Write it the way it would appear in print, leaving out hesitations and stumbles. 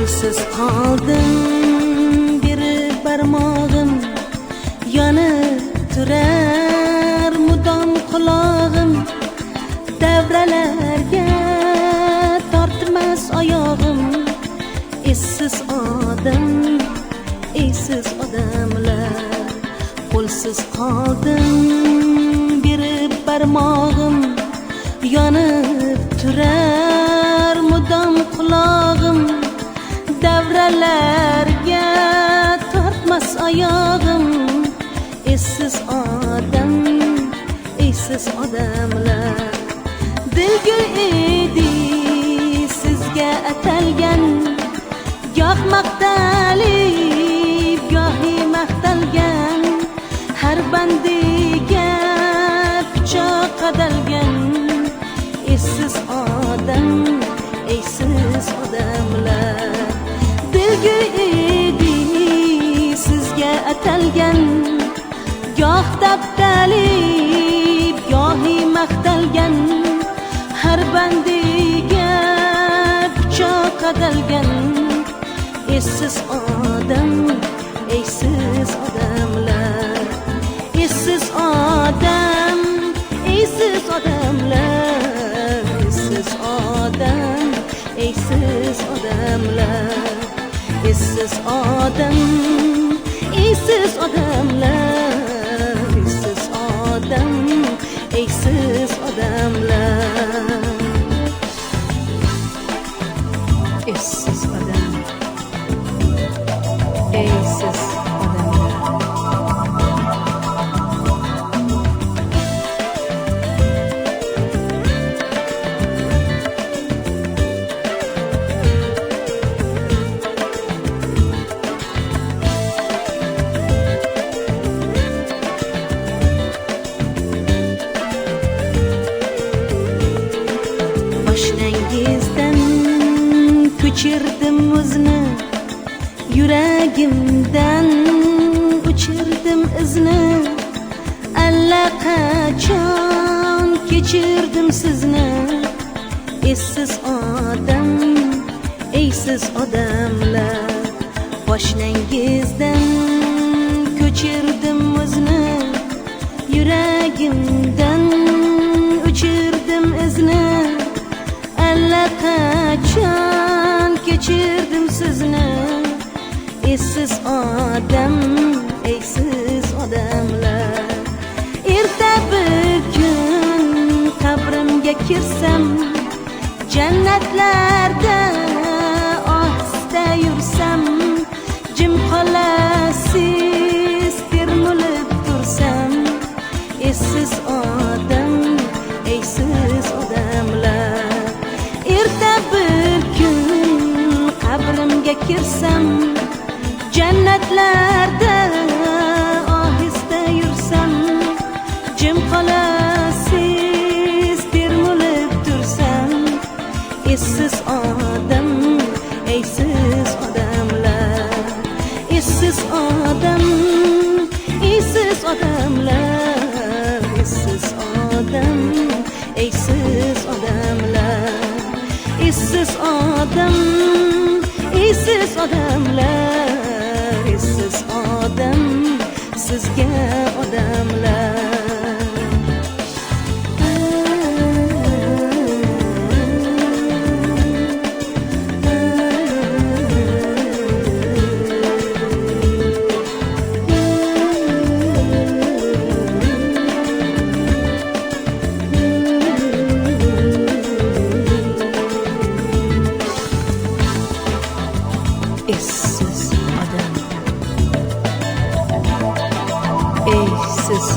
Qo'lsiz qoldim, biri barmog'im yonib turar mudom qulog'im, davralarga tortmas oyog'im. Essiz odam, esiz odamlar. Qo'lsiz qoldim, biri barmog'im yonib turar mudom qulog'im, davralarga tortmas oyog'im. Essiz odam, esiz odamlar. Dilgul edi sizga atalgan, goh maqtalib, gohi maqtalgan, har bandiga pichoq qadalgan. Essiz odam, esiz odamlar. Dilgul edi sizga atalgan, goh daptalib, gohi maqtalgan, har bandiga pichoq qadalgan. Essiz odam, esiz odamlar. Essiz odam, esiz odamlar. Essiz odam, esiz odamlar. Essiz odam, esiz odamlar. Essiz odam, esiz odamlar. Essiz odam, esiz odamlar. Oshnangizdan ko'chirdim o'zni, yuragimdan o'chirdim izni. Allaqachon kechirdim sizni. Essiz odam, esiz odamlar. Oshnangizdan ko'chirdim o'zni, yuragimdan o'chirdim izni. Allaqachon kechirdim sizni. Essiz odam, esiz odamlar. Erta bir kun qabrimga kirsam, jannatlarda ohista yursam, jim qolasiz termulib tursam. Essiz odam, esiz odamlar. Erta bir kun qabrimga kirsam, jannatlarda ohista yursam, jim qolasiz termulib tursam. Essiz odam, esiz odamlar. Essiz odam, esiz odamlar. Essiz odam, esiz odamlar. Essiz odam, esiz odamlar. Essiz odam, sizga odamlar. Essiz odam, esiz